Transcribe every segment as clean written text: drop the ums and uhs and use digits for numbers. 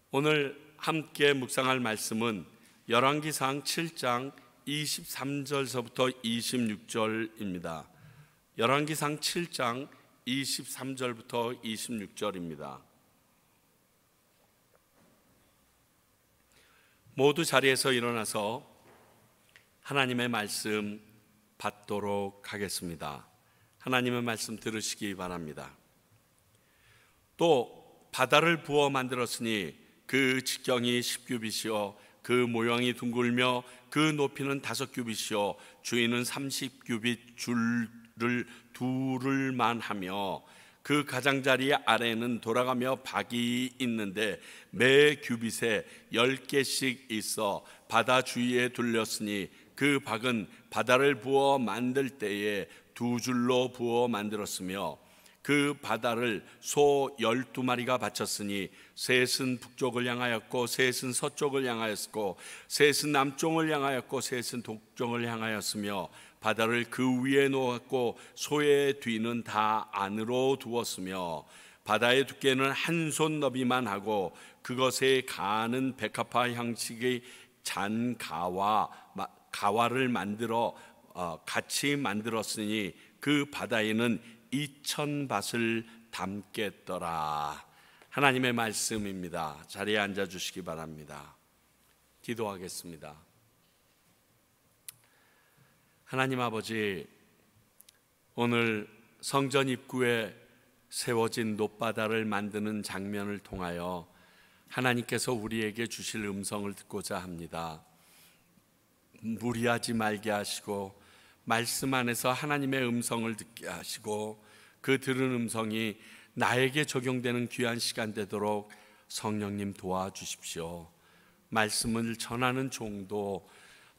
오늘 함께 묵상할 말씀은 열왕기상 7장 23절서부터 26절입니다. 열왕기상 7장 23절부터 26절입니다. 모두 자리에서 일어나서 하나님의 말씀 받도록 하겠습니다. 하나님의 말씀 들으시기 바랍니다. 또 바다를 부어 만들었으니 그 직경이 10규빗이요 그 모양이 둥글며 그 높이는 5규빗이요 주위는 30규빗 줄을 두를만 하며 그 가장자리 아래에는 돌아가며 박이 있는데 매 규빗에 10개씩 있어 바다 주위에 둘렸으니 그 박은 바다를 부어 만들 때에 2줄로 부어 만들었으며 그 바다를 소 12마리가 바쳤으니 셋은 북쪽을 향하였고 셋은 서쪽을 향하였고 셋은 남쪽을 향하였고 셋은 동쪽을 향하였으며 바다를 그 위에 놓았고 소의 뒤는 다 안으로 두었으며 바다의 두께는 한 손 너비만 하고 그것에 가는 백합화 형식의 잔 가와를 만들어 같이 만들었으니 그 바다에는 2000밭을 담겠더라. 하나님의 말씀입니다. 자리에 앉아 주시기 바랍니다. 기도하겠습니다. 하나님 아버지, 오늘 성전 입구에 세워진 놋바다를 만드는 장면을 통하여 하나님께서 우리에게 주실 음성을 듣고자 합니다. 무리하지 말게 하시고 말씀 안에서 하나님의 음성을 듣게 하시고 그 들은 음성이 나에게 적용되는 귀한 시간 되도록 성령님 도와주십시오. 말씀을 전하는 종도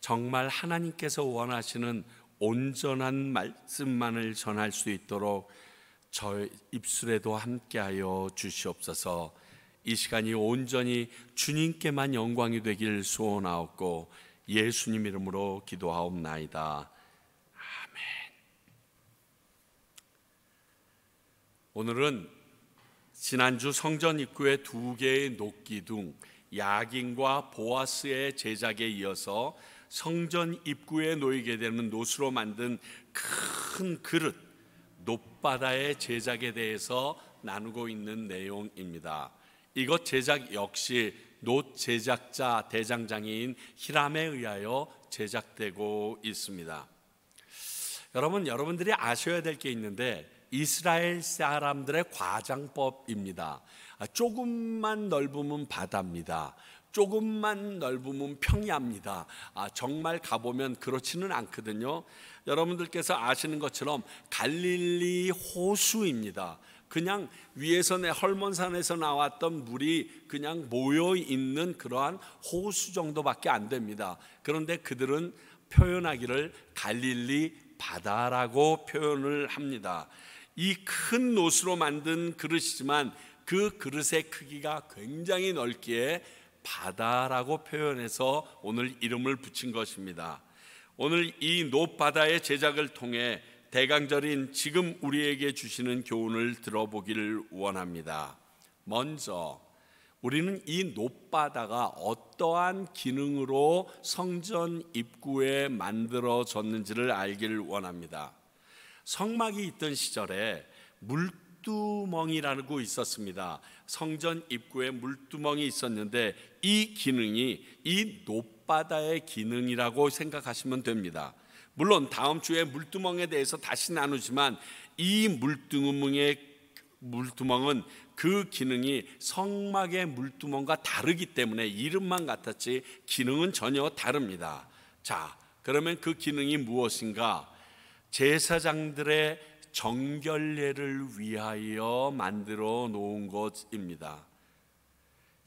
정말 하나님께서 원하시는 온전한 말씀만을 전할 수 있도록 저의 입술에도 함께하여 주시옵소서. 이 시간이 온전히 주님께만 영광이 되길 소원하옵고 예수님 이름으로 기도하옵나이다. 오늘은 지난주 성전 입구의 2개의 녹기둥 야긴과 보아스의 제작에 이어서 성전 입구에 놓이게 되는 놋으로 만든 큰 그릇 놋바다의 제작에 대해서 나누고 있는 내용입니다. 이것 제작 역시 놋 제작자 대장장이인 히람에 의하여 제작되고 있습니다. 여러분들이 아셔야 될 게 있는데 이스라엘 사람들의 과장법입니다. 조금만 넓으면 바다입니다. 조금만 넓으면 평야입니다. 정말 가보면 그렇지는 않거든요. 여러분들께서 아시는 것처럼 갈릴리 호수입니다. 그냥 위에서 헐몬산에서 나왔던 물이 그냥 모여 있는 그러한 호수 정도밖에 안 됩니다. 그런데 그들은 표현하기를 갈릴리 바다라고 표현을 합니다. 이 큰 놋으로 만든 그릇이지만 그 그릇의 크기가 굉장히 넓기에 바다라고 표현해서 오늘 이름을 붙인 것입니다. 오늘 이 놋바다의 제작을 통해 대강절인 지금 우리에게 주시는 교훈을 들어보기를 원합니다. 먼저 우리는 이 놋바다가 어떠한 기능으로 성전 입구에 만들어졌는지를 알기를 원합니다. 성막이 있던 시절에 물두멍이라고 있었습니다. 성전 입구에 물두멍이 있었는데 이 기능이 이 놋바다의 기능이라고 생각하시면 됩니다. 물론 다음 주에 물두멍에 대해서 다시 나누지만 이 물두멍은 그 기능이 성막의 물두멍과 다르기 때문에 이름만 같았지 기능은 전혀 다릅니다. 자, 그러면 그 기능이 무엇인가? 제사장들의 정결례를 위하여 만들어 놓은 것입니다.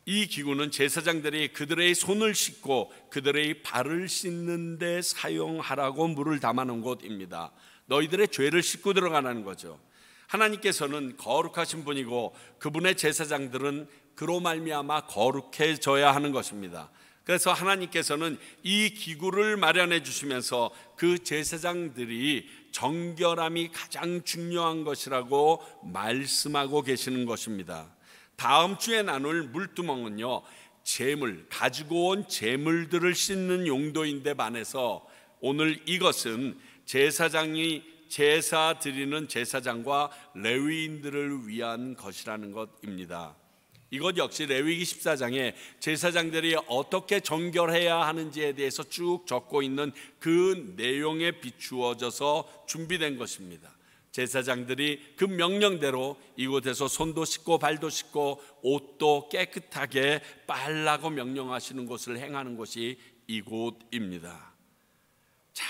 이 기구는 제사장들이 그들의 손을 씻고 그들의 발을 씻는 데 사용하라고 물을 담아 놓은 곳입니다. 너희들의 죄를 씻고 들어가라는 거죠. 하나님께서는 거룩하신 분이고 그분의 제사장들은 그로 말미암아 거룩해져야 하는 것입니다. 그래서 하나님께서는 이 기구를 마련해 주시면서 그 제사장들이 정결함이 가장 중요한 것이라고 말씀하고 계시는 것입니다. 다음 주에 나눌 물두멍은요, 가지고 온 재물들을 씻는 용도인데 반해서 오늘 이것은 제사장이 제사 드리는 제사장과 레위인들을 위한 것이라는 것입니다. 이것 역시 레위기 14장에 제사장들이 어떻게 정결해야 하는지에 대해서 쭉 적고 있는 그 내용에 비추어져서 준비된 것입니다. 제사장들이 그 명령대로 이곳에서 손도 씻고 발도 씻고 옷도 깨끗하게 빨라고 명령하시는 것을 행하는 것이 이곳입니다. 자,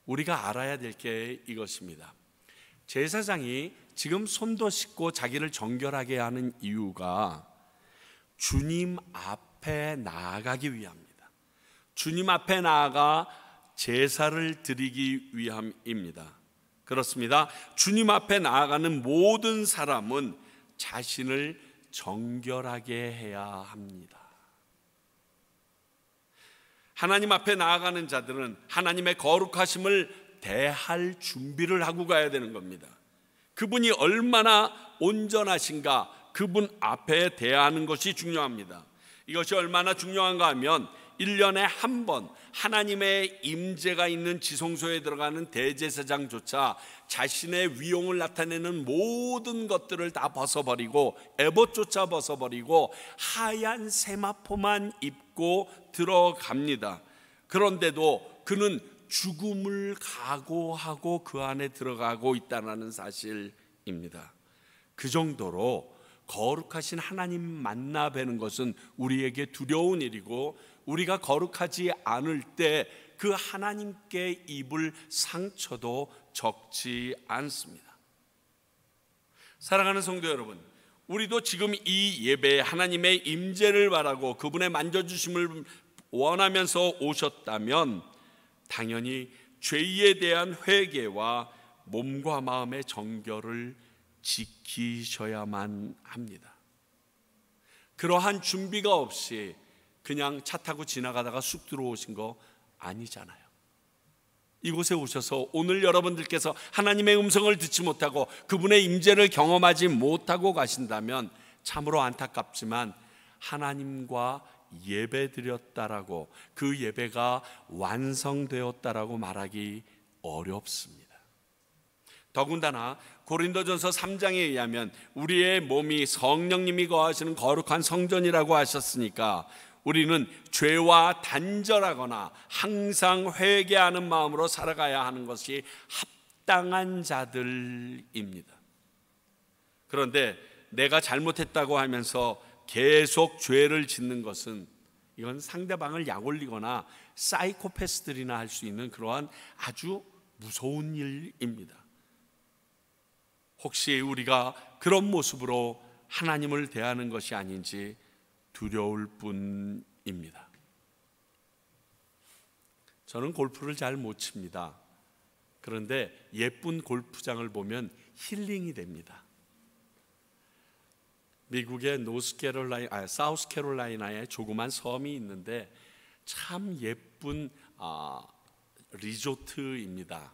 우리가 알아야 될 게 이것입니다. 제사장이 지금 손도 씻고 자기를 정결하게 하는 이유가 주님 앞에 나아가기 위함입니다. 주님 앞에 나아가 제사를 드리기 위함입니다. 그렇습니다. 주님 앞에 나아가는 모든 사람은 자신을 정결하게 해야 합니다. 하나님 앞에 나아가는 자들은 하나님의 거룩하심을 대할 준비를 하고 가야 되는 겁니다. 그분이 얼마나 온전하신가, 그분 앞에 대하는 것이 중요합니다. 이것이 얼마나 중요한가 하면 1년에 한 번 하나님의 임재가 있는 지성소에 들어가는 대제사장조차 자신의 위용을 나타내는 모든 것들을 다 벗어버리고 에봇조차 벗어버리고 하얀 세마포만 입고 들어갑니다. 그런데도 그는 죽음을 각오하고 그 안에 들어가고 있다는 사실입니다. 그 정도로 거룩하신 하나님 만나 뵈는 것은 우리에게 두려운 일이고, 우리가 거룩하지 않을 때 그 하나님께 입을 상처도 적지 않습니다. 사랑하는 성도 여러분, 우리도 지금 이 예배에 하나님의 임재를 바라고 그분의 만져주심을 원하면서 오셨다면 당연히 죄에 대한 회개와 몸과 마음의 정결을 지키셔야만 합니다. 그러한 준비가 없이 그냥 차 타고 지나가다가 쑥 들어오신 거 아니잖아요. 이곳에 오셔서 오늘 여러분들께서 하나님의 음성을 듣지 못하고 그분의 임재를 경험하지 못하고 가신다면 참으로 안타깝지만 하나님과 예배드렸다라고, 그 예배가 완성되었다라고 말하기 어렵습니다. 더군다나 고린도전서 3장에 의하면 우리의 몸이 성령님이 거하시는 거룩한 성전이라고 하셨으니까 우리는 죄와 단절하거나 항상 회개하는 마음으로 살아가야 하는 것이 합당한 자들입니다. 그런데 내가 잘못했다고 하면서 계속 죄를 짓는 것은 이건 상대방을 약올리거나 사이코패스들이나 할 수 있는 그러한 아주 무서운 일입니다. 혹시 우리가 그런 모습으로 하나님을 대하는 것이 아닌지 두려울 뿐입니다. 저는 골프를 잘 못 칩니다. 그런데 예쁜 골프장을 보면 힐링이 됩니다. 미국의 사우스캐롤라이나에 조그만 섬이 있는데 참 예쁜 리조트입니다.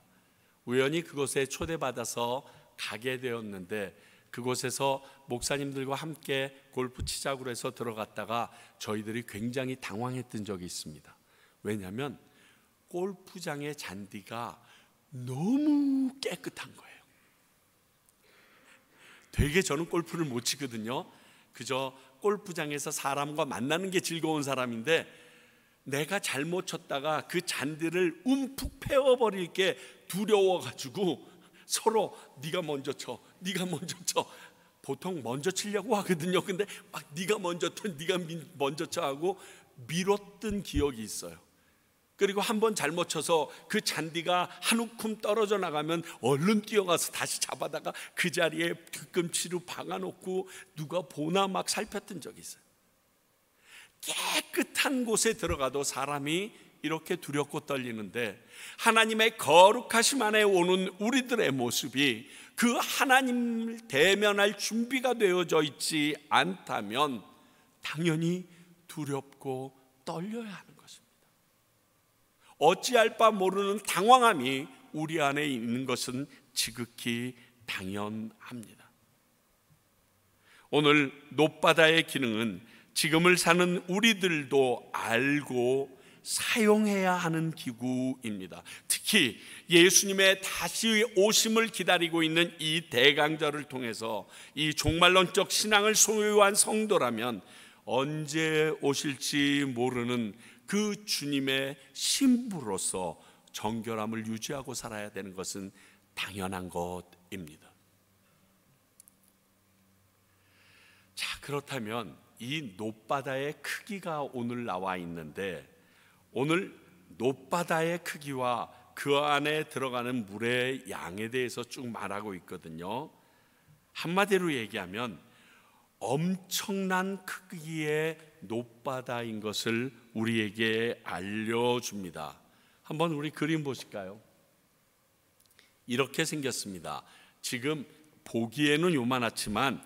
우연히 그곳에 초대받아서 가게 되었는데 그곳에서 목사님들과 함께 골프 치자고 해서 들어갔다가 저희들이 굉장히 당황했던 적이 있습니다. 왜냐하면 골프장의 잔디가 너무 깨끗한 거예요. 되게 저는 골프를 못 치거든요. 그저 골프장에서 사람과 만나는 게 즐거운 사람인데 내가 잘못 쳤다가 그 잔디를 움푹 패워버릴 게 두려워가지고 서로 네가 먼저 쳐, 네가 먼저 쳐. 보통 먼저 치려고 하거든요. 근데 막 네가 먼저 쳐, 네가 먼저 쳐 하고 미뤘던 기억이 있어요. 그리고 한번 잘못 쳐서 그 잔디가 한 움큼 떨어져 나가면 얼른 뛰어가서 다시 잡아다가 그 자리에 뒤꿈치로 박아놓고 누가 보나 막 살폈던 적이 있어요. 깨끗한 곳에 들어가도 사람이 이렇게 두렵고 떨리는데 하나님의 거룩하심 안에 오는 우리들의 모습이 그 하나님을 대면할 준비가 되어져 있지 않다면 당연히 두렵고 떨려야 하는 것입니다. 어찌할 바 모르는 당황함이 우리 안에 있는 것은 지극히 당연합니다. 오늘 놋바다의 기능은 지금을 사는 우리들도 알고 사용해야 하는 기구입니다. 특히 예수님의 다시 오심을 기다리고 있는 이 대강절을 통해서 이 종말론적 신앙을 소유한 성도라면 언제 오실지 모르는 그 주님의 신부로서 정결함을 유지하고 살아야 되는 것은 당연한 것입니다. 자, 그렇다면 이 놋바다의 크기가 오늘 나와 있는데, 오늘 놋바다의 크기와 그 안에 들어가는 물의 양에 대해서 쭉 말하고 있거든요. 한마디로 얘기하면 엄청난 크기의 놋바다인 것을 우리에게 알려줍니다. 한번 우리 그림 보실까요? 이렇게 생겼습니다. 지금 보기에는 요만하지만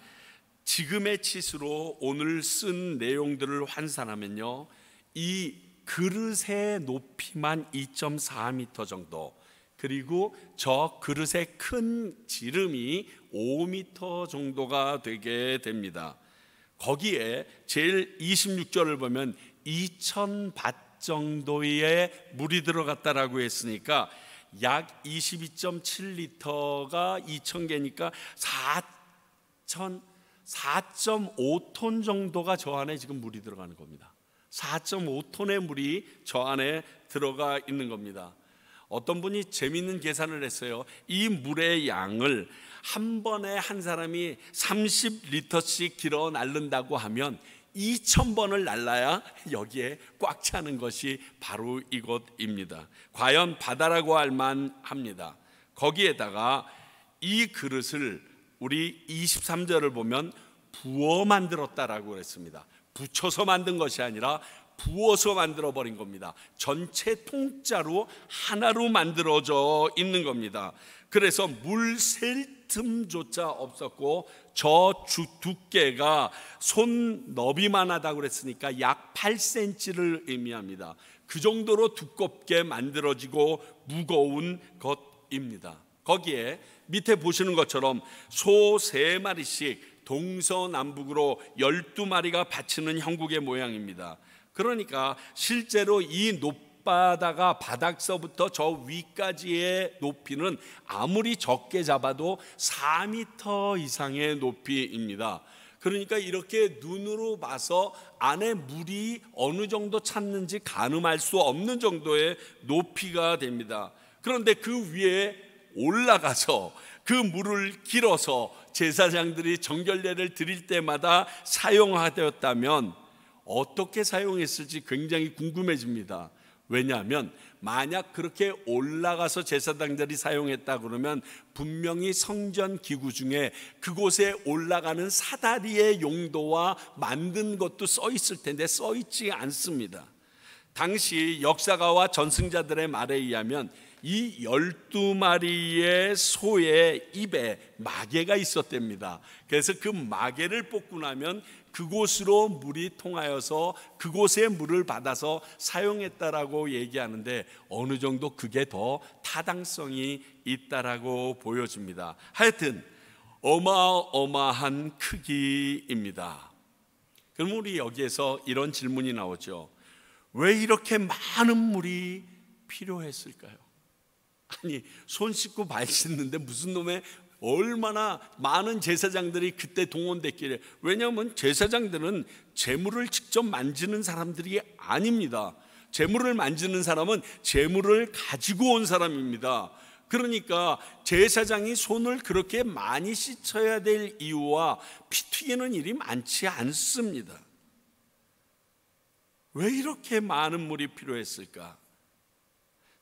지금의 치수로 오늘 쓴 내용들을 환산하면요, 이 그릇의 높이만 2.4m 정도, 그리고 저 그릇의 큰 지름이 5m 정도가 되게 됩니다. 거기에 제일 26절을 보면 2000밭 정도의 물이 들어갔다라고 했으니까 약 22.7리터가 2000개니까 4.5톤 정도가 저 안에 지금 물이 들어가는 겁니다. 4.5톤의 물이 저 안에 들어가 있는 겁니다. 어떤 분이 재미있는 계산을 했어요. 이 물의 양을 한 번에 한 사람이 30리터씩 길어 날른다고 하면 2000번을 날라야 여기에 꽉 차는 것이 바로 이것입니다. 과연 바다라고 할 만합니다. 거기에다가 이 그릇을 우리 23절을 보면 부어 만들었다라고 했습니다. 붙여서 만든 것이 아니라 부어서 만들어 버린 겁니다. 전체 통짜로 하나로 만들어져 있는 겁니다. 그래서 물 셀 틈조차 없었고 저 두께가 손 너비만 하다고 그랬으니까 약 8cm를 의미합니다. 그 정도로 두껍게 만들어지고 무거운 것입니다. 거기에 밑에 보시는 것처럼 소 3마리씩 동서남북으로 12마리가 받치는 형국의 모양입니다. 그러니까 실제로 이 놋바다가 바닥서부터 저 위까지의 높이는 아무리 적게 잡아도 4m 이상의 높이입니다. 그러니까 이렇게 눈으로 봐서 안에 물이 어느 정도 찼는지 가늠할 수 없는 정도의 높이가 됩니다. 그런데 그 위에 올라가서 그 물을 길어서 제사장들이 정결례를 드릴 때마다 사용하였다면 어떻게 사용했을지 굉장히 궁금해집니다. 왜냐하면 만약 그렇게 올라가서 제사장들이 사용했다 그러면 분명히 성전 기구 중에 그곳에 올라가는 사다리의 용도와 만든 것도 써 있을 텐데 써 있지 않습니다. 당시 역사가와 전승자들의 말에 의하면 이 12마리의 소의 입에 마개가 있었답니다. 그래서 그 마개를 뽑고 나면 그곳으로 물이 통하여서 그곳의 물을 받아서 사용했다라고 얘기하는데 어느 정도 그게 더 타당성이 있다라고 보여집니다. 하여튼 어마어마한 크기입니다. 그럼 우리 여기에서 이런 질문이 나오죠. 왜 이렇게 많은 물이 필요했을까요? 아니, 손 씻고 발 씻는데 무슨 놈의 얼마나 많은 제사장들이 그때 동원됐길래. 왜냐하면 제사장들은 제물을 직접 만지는 사람들이 아닙니다. 제물을 만지는 사람은 제물을 가지고 온 사람입니다. 그러니까 제사장이 손을 그렇게 많이 씻어야 될 이유와 피 튀기는 일이 많지 않습니다. 왜 이렇게 많은 물이 필요했을까?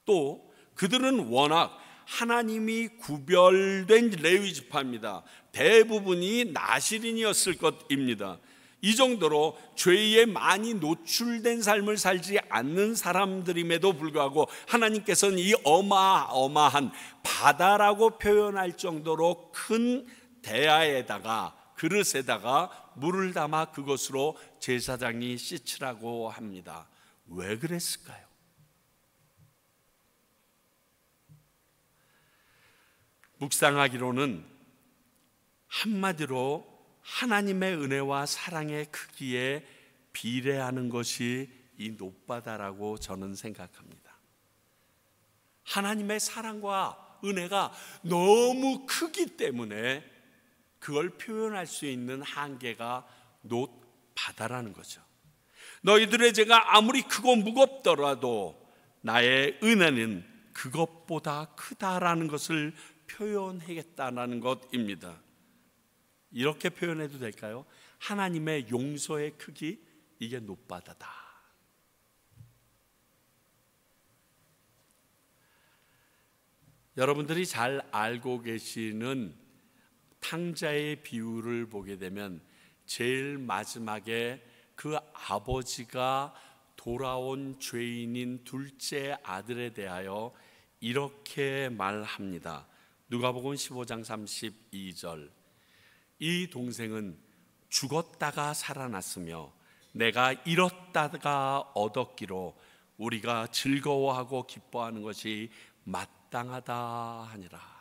또 그들은 워낙 하나님이 구별된 레위 지파입니다. 대부분이 나실인이었을 것입니다. 이 정도로 죄에 많이 노출된 삶을 살지 않는 사람들임에도 불구하고 하나님께서는 이 어마어마한 바다라고 표현할 정도로 큰 대야에다가 그릇에다가 물을 담아 그것으로 제사장이 씻으라고 합니다. 왜 그랬을까요? 묵상하기로는 한마디로 하나님의 은혜와 사랑의 크기에 비례하는 것이 이 놋바다라고 저는 생각합니다. 하나님의 사랑과 은혜가 너무 크기 때문에 그걸 표현할 수 있는 한계가 놋바다라는 거죠. 너희들의 죄가 아무리 크고 무겁더라도 나의 은혜는 그것보다 크다라는 것을 표현하겠다는 것입니다. 이렇게 표현해도 될까요? 하나님의 용서의 크기, 이게 놋바다다. 여러분들이 잘 알고 계시는 탕자의 비유를 보게 되면 제일 마지막에 그 아버지가 돌아온 죄인인 둘째 아들에 대하여 이렇게 말합니다. 누가복음 15장 32절. 이 동생은 죽었다가 살아났으며 내가 잃었다가 얻었기로 우리가 즐거워하고 기뻐하는 것이 마땅하다 하니라.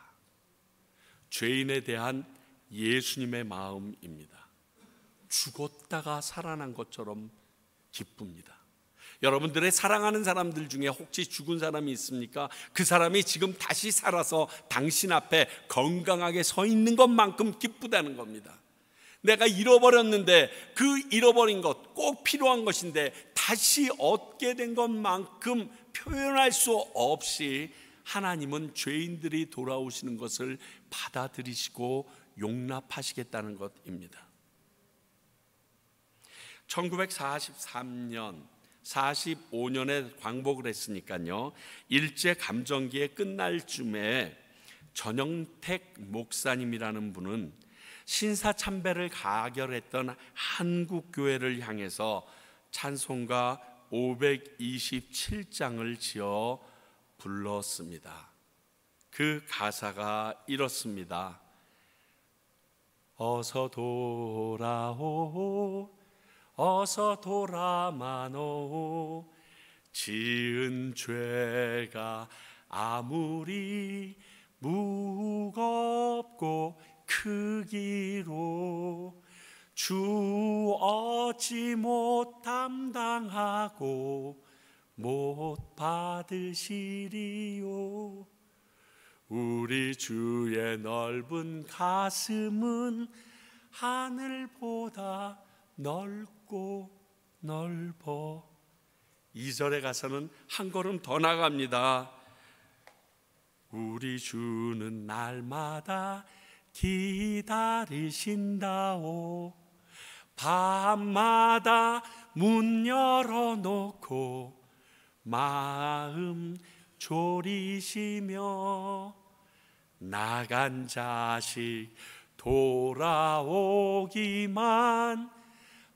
죄인에 대한 예수님의 마음입니다. 죽었다가 살아난 것처럼 기쁩니다. 여러분들의 사랑하는 사람들 중에 혹시 죽은 사람이 있습니까? 그 사람이 지금 다시 살아서 당신 앞에 건강하게 서 있는 것만큼 기쁘다는 겁니다. 내가 잃어버렸는데 그 잃어버린 것 꼭 필요한 것인데 다시 얻게 된 것만큼 표현할 수 없이 하나님은 죄인들이 돌아오시는 것을 받아들이시고 용납하시겠다는 것입니다. 1943년 45년에 광복을 했으니까요, 일제 감정기에 끝날 쯤에 전영택 목사님이라는 분은 신사참배를 가결했던 한국교회를 향해서 찬송가 527장을 지어 불렀습니다. 그 가사가 이렇습니다. 어서 돌아오 어서 돌아마노 지은 죄가 아무리 무겁고 크기로 주 얻지 못 담당하고 못 받으시리요. 우리 주의 넓은 가슴은 하늘보다 넓고 넓어. 2절에 가서는 한 걸음 더 나갑니다. 우리 주는 날마다 기다리신다오. 밤마다 문 열어놓고 마음 졸이시며 나간 자식 돌아오기만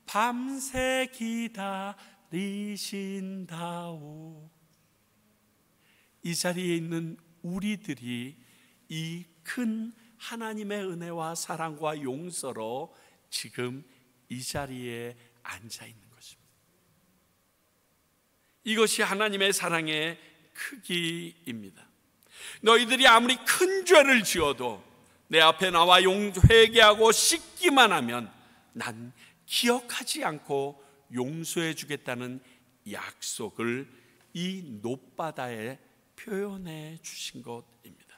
밤새 기다리신다오. 이 자리에 있는 우리들이 이 큰 하나님의 은혜와 사랑과 용서로 지금 이 자리에 앉아 있는 것입니다. 이것이 하나님의 사랑의 크기입니다. 너희들이 아무리 큰 죄를 지어도 내 앞에 나와 회개하고 씻기만 하면 난 기억하지 않고 용서해 주겠다는 약속을 이 놋바다에 표현해 주신 것입니다.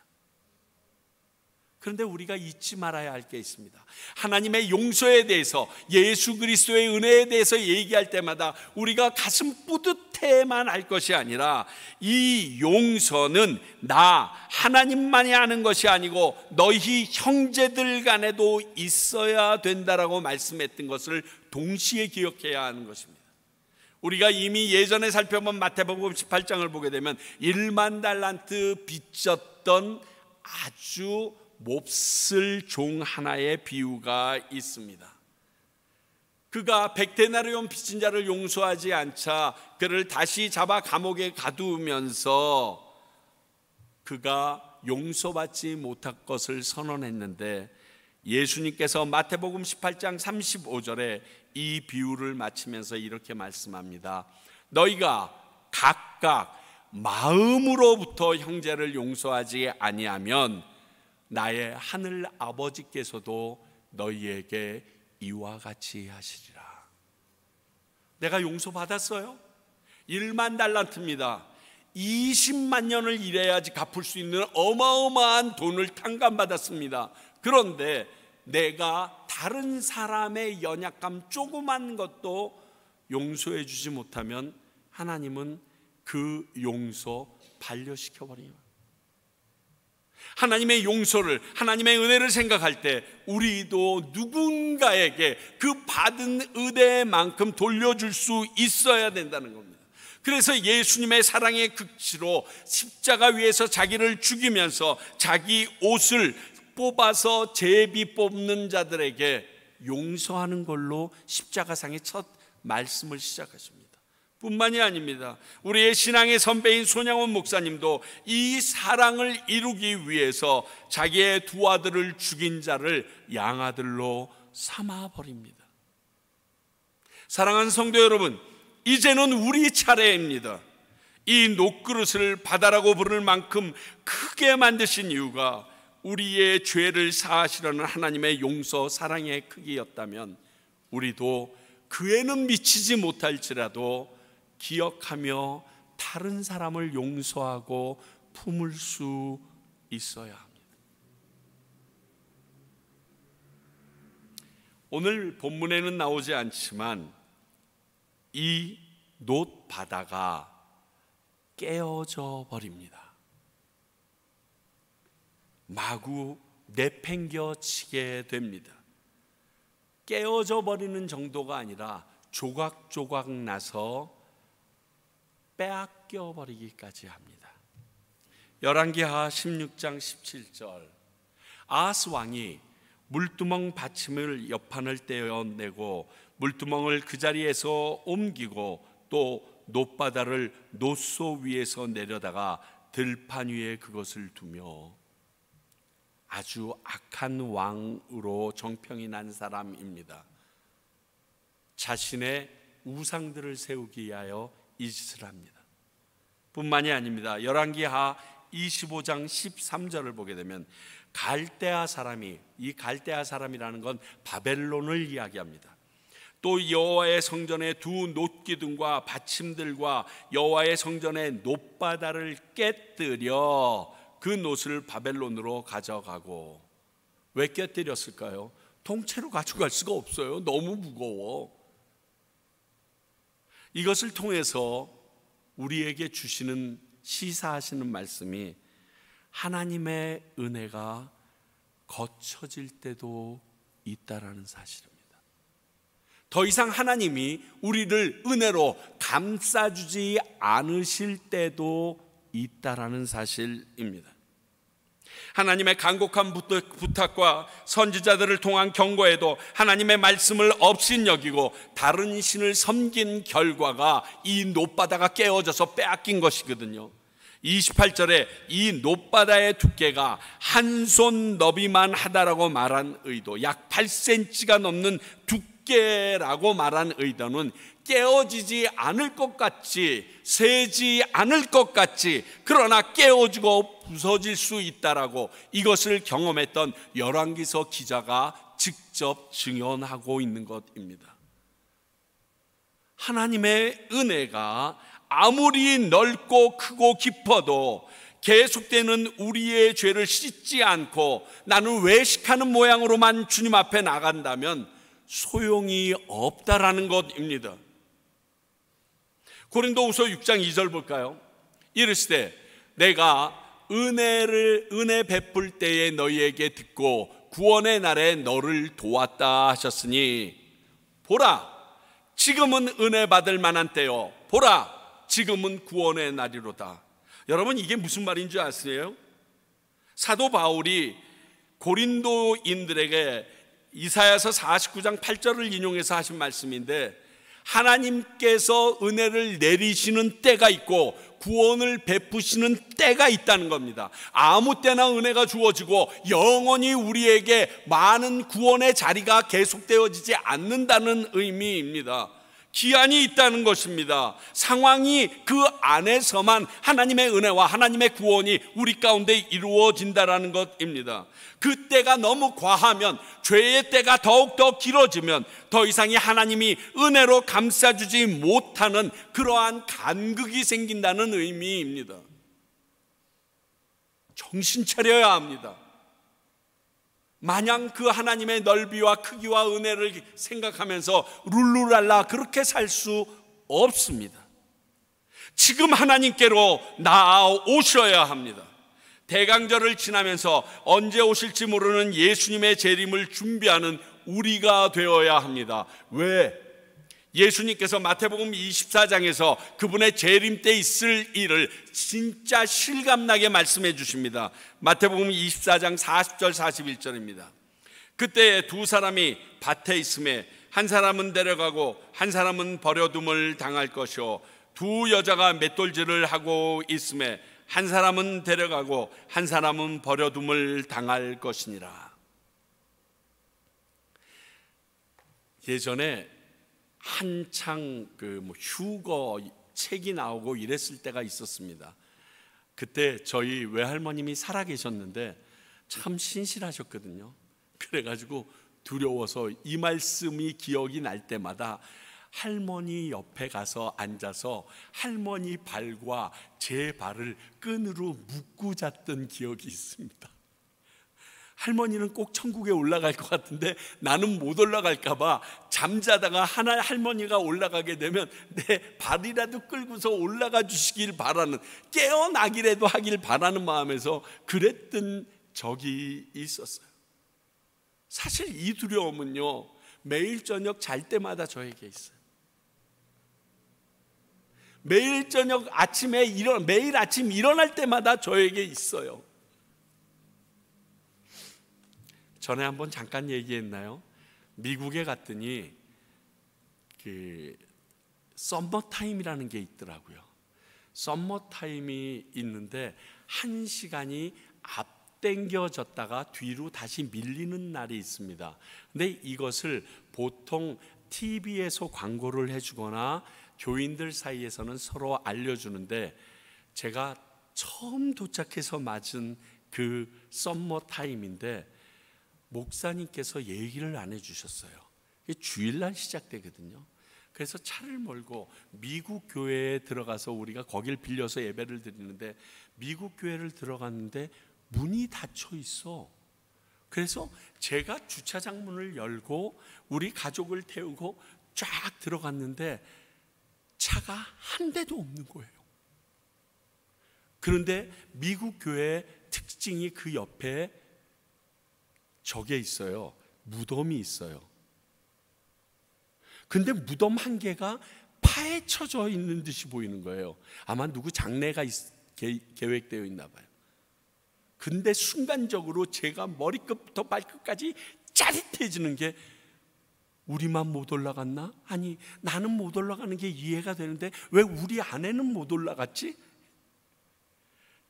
그런데 우리가 잊지 말아야 할 게 있습니다. 하나님의 용서에 대해서, 예수 그리스도의 은혜에 대해서 얘기할 때마다 우리가 가슴 뿌듯해만 할 것이 아니라 이 용서는 나 하나님만이 아는 것이 아니고 너희 형제들 간에도 있어야 된다라고 말씀했던 것을 동시에 기억해야 하는 것입니다. 우리가 이미 예전에 살펴본 마태복음 18장을 보게 되면 1만 달란트 빚졌던 아주 몹쓸 종 하나의 비유가 있습니다. 그가 100데나리온 빚진 자를 용서하지 않자 그를 다시 잡아 감옥에 가두면서 그가 용서받지 못할 것을 선언했는데 예수님께서 마태복음 18장 35절에 이 비유를 마치면서 이렇게 말씀합니다. 너희가 각각 마음으로부터 형제를 용서하지 아니하면 나의 하늘 아버지께서도 너희에게 이와 같이 하시리라. 내가 용서받았어요. 1만 달란트입니다. 20만 년을 일해야지 갚을 수 있는 어마어마한 돈을 탕감받았습니다. 그런데 내가 다른 사람의 연약감 조그만 것도 용서해 주지 못하면 하나님은 그 용서 반려시켜버려요. 하나님의 용서를, 하나님의 은혜를 생각할 때 우리도 누군가에게 그 받은 은혜만큼 돌려줄 수 있어야 된다는 겁니다. 그래서 예수님의 사랑의 극치로 십자가 위에서 자기를 죽이면서 자기 옷을 뽑아서 제비 뽑는 자들에게 용서하는 걸로 십자가상의 첫 말씀을 시작하십니다. 뿐만이 아닙니다. 우리의 신앙의 선배인 손양원 목사님도 이 사랑을 이루기 위해서 자기의 두 아들을 죽인 자를 양아들로 삼아버립니다. 사랑하는 성도 여러분, 이제는 우리 차례입니다. 이 녹그릇을 바다라고 부를 만큼 크게 만드신 이유가 우리의 죄를 사하시려는 하나님의 용서 사랑의 크기였다면 우리도 그에는 미치지 못할지라도 기억하며 다른 사람을 용서하고 품을 수 있어야 합니다. 오늘 본문에는 나오지 않지만 이 놋바다가 깨어져 버립니다. 마구 내팽겨치게 됩니다. 깨어져 버리는 정도가 아니라 조각조각 나서 빼앗겨 버리기까지 합니다. 열왕기하 16장 17절, 아하스 왕이 물두멍 받침을 옆판을 떼어내고 물두멍을 그 자리에서 옮기고 또 놋바다를 놋소 위에서 내려다가 들판 위에 그것을 두며, 아주 악한 왕으로 정평이 난 사람입니다. 자신의 우상들을 세우기 위하여 이 짓을 합니다. 뿐만이 아닙니다. 열왕기하 25장 13절을 보게 되면 갈대아 사람이, 이 갈대아 사람이라는 건 바벨론을 이야기합니다. 또 여호와의 성전의 두 놋기둥과 받침들과 여호와의 성전의 놋바다를 깨뜨려 그 놋을 바벨론으로 가져가고. 왜 깨뜨렸을까요? 통째로 가져갈 수가 없어요. 너무 무거워. 이것을 통해서 우리에게 주시는, 시사하시는 말씀이 하나님의 은혜가 거쳐질 때도 있다라는 사실입니다. 더 이상 하나님이 우리를 은혜로 감싸주지 않으실 때도 있다라는 사실입니다. 하나님의 간곡한 부탁과 선지자들을 통한 경고에도 하나님의 말씀을 업신여기고 다른 신을 섬긴 결과가 이 놋바다가 깨어져서 빼앗긴 것이거든요. 28절에 이 놋바다의 두께가 한 손 너비만 하다라고 말한 의도, 약 8cm가 넘는 두께라고 말한 의도는 깨어지지 않을 것 같이, 새지 않을 것 같이, 그러나 깨어지고 부서질 수 있다라고 이것을 경험했던 열왕기서 기자가 직접 증언하고 있는 것입니다. 하나님의 은혜가 아무리 넓고 크고 깊어도 계속되는 우리의 죄를 씻지 않고 나는 외식하는 모양으로만 주님 앞에 나간다면 소용이 없다라는 것입니다. 고린도후서 6장 2절 볼까요? 이르시되 내가 은혜 베풀 때에 너희에게 듣고 구원의 날에 너를 도왔다 하셨으니 보라 지금은 은혜 받을 만한 때요, 보라 지금은 구원의 날이로다. 여러분, 이게 무슨 말인 줄 아세요? 사도 바울이 고린도인들에게 이사야서 49장 8절을 인용해서 하신 말씀인데, 하나님께서 은혜를 내리시는 때가 있고 구원을 베푸시는 때가 있다는 겁니다. 아무 때나 은혜가 주어지고 영원히 우리에게 많은 구원의 자리가 계속되어지지 않는다는 의미입니다. 기한이 있다는 것입니다. 상황이 그 안에서만 하나님의 은혜와 하나님의 구원이 우리 가운데 이루어진다는 것입니다. 그 때가 너무 과하면, 죄의 때가 더욱더 길어지면 더 이상이 하나님이 은혜로 감싸주지 못하는 그러한 간극이 생긴다는 의미입니다. 정신 차려야 합니다. 마냥 그 하나님의 넓이와 크기와 은혜를 생각하면서 룰루랄라 그렇게 살 수 없습니다. 지금 하나님께로 나아오셔야 합니다. 대강절을 지나면서 언제 오실지 모르는 예수님의 재림을 준비하는 우리가 되어야 합니다. 왜? 예수님께서 마태복음 24장에서 그분의 재림 때 있을 일을 진짜 실감나게 말씀해 주십니다. 마태복음 24장 40절 41절입니다. 그때 두 사람이 밭에 있음에 한 사람은 데려가고 한 사람은 버려둠을 당할 것이요, 두 여자가 맷돌질을 하고 있음에 한 사람은 데려가고 한 사람은 버려둠을 당할 것이니라. 예전에 한창 휴거 책이 나오고 이랬을 때가 있었습니다. 그때 저희 외할머님이 살아계셨는데 참 신실하셨거든요. 그래가지고 두려워서 이 말씀이 기억이 날 때마다 할머니 옆에 가서 앉아서 할머니 발과 제 발을 끈으로 묶고 잤던 기억이 있습니다. 할머니는 꼭 천국에 올라갈 것 같은데 나는 못 올라갈까 봐 잠자다가 하나 할머니가 올라가게 되면 내 발이라도 끌고서 올라가 주시길 바라는, 깨어나기라도 하길 바라는 마음에서 그랬던 적이 있었어요. 사실 이 두려움은요, 매일 저녁 잘 때마다 저에게 있어요. 매일 저녁 아침에 매일 아침 일어날 때마다 저에게 있어요. 전에 한번 잠깐 얘기했나요? 미국에 갔더니 썸머타임이라는 게 있더라고요. 썸머타임이 있는데 1시간이 앞당겨졌다가 뒤로 다시 밀리는 날이 있습니다. 근데 이것을 보통 TV에서 광고를 해주거나 교인들 사이에서는 서로 알려주는데, 제가 처음 도착해서 맞은 그 썸머타임인데 목사님께서 얘기를 안 해주셨어요. 이게 주일날 시작되거든요. 그래서 차를 몰고 미국 교회에 들어가서 우리가 거길 빌려서 예배를 드리는데, 미국 교회를 들어갔는데 문이 닫혀 있어. 그래서 제가 주차장 문을 열고 우리 가족을 태우고 쫙 들어갔는데 차가 한 대도 없는 거예요. 그런데 미국 교회의 특징이 그 옆에 저게 있어요. 무덤이 있어요. 근데 무덤 한 개가 파헤쳐져 있는 듯이 보이는 거예요. 아마 누구 장례가 계획되어 있나 봐요. 근데 순간적으로 제가 머리끝부터 발끝까지 짜릿해지는 게, 우리만 못 올라갔나? 아니, 나는 못 올라가는 게 이해가 되는데 왜 우리 아내는 못 올라갔지?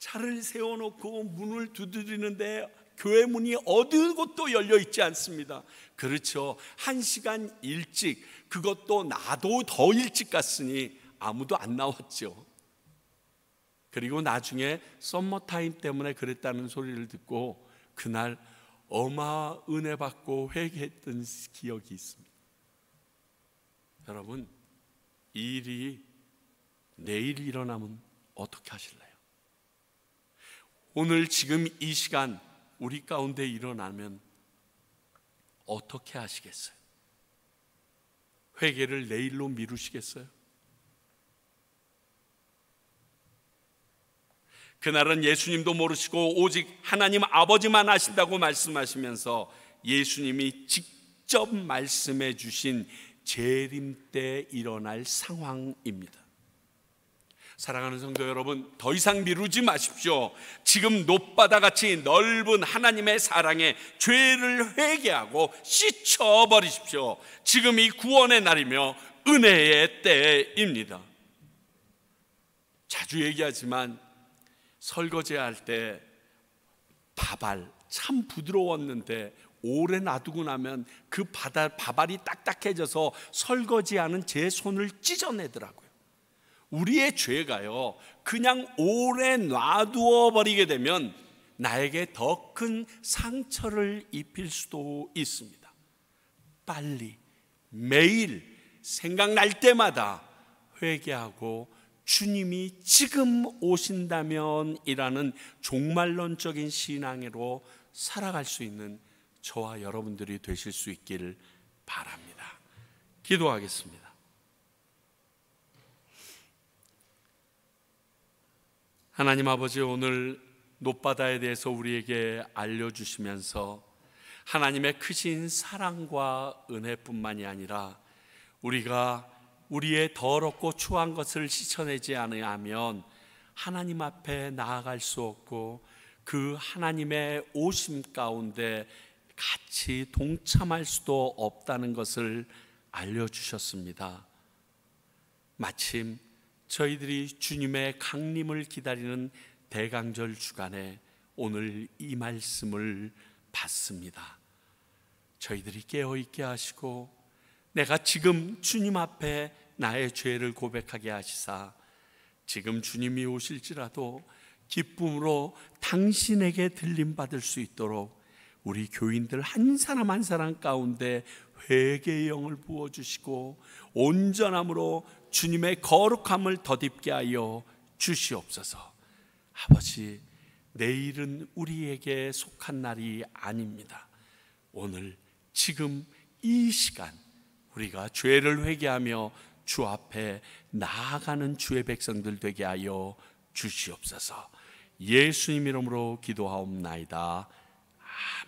차를 세워놓고 문을 두드리는데 교회 문이 어느 곳도 열려 있지 않습니다. 그렇죠. 1시간 일찍, 그것도 나도 더 일찍 갔으니 아무도 안 나왔죠. 그리고 나중에 썸머타임 때문에 그랬다는 소리를 듣고 그날 어마 은혜 받고 회개했던 기억이 있습니다. 여러분, 이 일이 내일 일어나면 어떻게 하실래요? 오늘 지금 이 시간 우리 가운데 일어나면 어떻게 하시겠어요? 회개를 내일로 미루시겠어요? 그날은 예수님도 모르시고 오직 하나님 아버지만 아신다고 말씀하시면서 예수님이 직접 말씀해 주신 재림 때 일어날 상황입니다. 사랑하는 성도 여러분, 더 이상 미루지 마십시오. 지금 높바다같이 넓은 하나님의 사랑에 죄를 회개하고 씻어버리십시오. 지금이 구원의 날이며 은혜의 때입니다. 자주 얘기하지만 설거지할 때 밥알 참 부드러웠는데 오래 놔두고 나면 그 밥알이 딱딱해져서 설거지하는 제 손을 찢어내더라고요. 우리의 죄가요, 그냥 오래 놔두어 버리게 되면 나에게 더 큰 상처를 입힐 수도 있습니다. 빨리 매일 생각날 때마다 회개하고 주님이 지금 오신다면 이라는 종말론적인 신앙으로 살아갈 수 있는 저와 여러분들이 되실 수 있기를 바랍니다. 기도하겠습니다. 하나님 아버지, 오늘 높바다에 대해서 우리에게 알려주시면서 하나님의 크신 사랑과 은혜뿐만이 아니라 우리가 우리의 더럽고 추한 것을 씻어내지 않으면 하나님 앞에 나아갈 수 없고 그 하나님의 오심 가운데 같이 동참할 수도 없다는 것을 알려주셨습니다. 마침 저희들이 주님의 강림을 기다리는 대강절 주간에 오늘 이 말씀을 받습니다. 저희들이 깨어있게 하시고 내가 지금 주님 앞에 나의 죄를 고백하게 하시사 지금 주님이 오실지라도 기쁨으로 당신에게 들림받을 수 있도록 우리 교인들 한 사람 한 사람 가운데 회개의 영을 부어주시고 온전함으로 주님의 거룩함을 덧입게 하여 주시옵소서. 아버지, 내일은 우리에게 속한 날이 아닙니다. 오늘 지금 이 시간 우리가 죄를 회개하며 주 앞에 나아가는 주의 백성들 되게 하여 주시옵소서. 예수님 이름으로 기도하옵나이다. 아멘.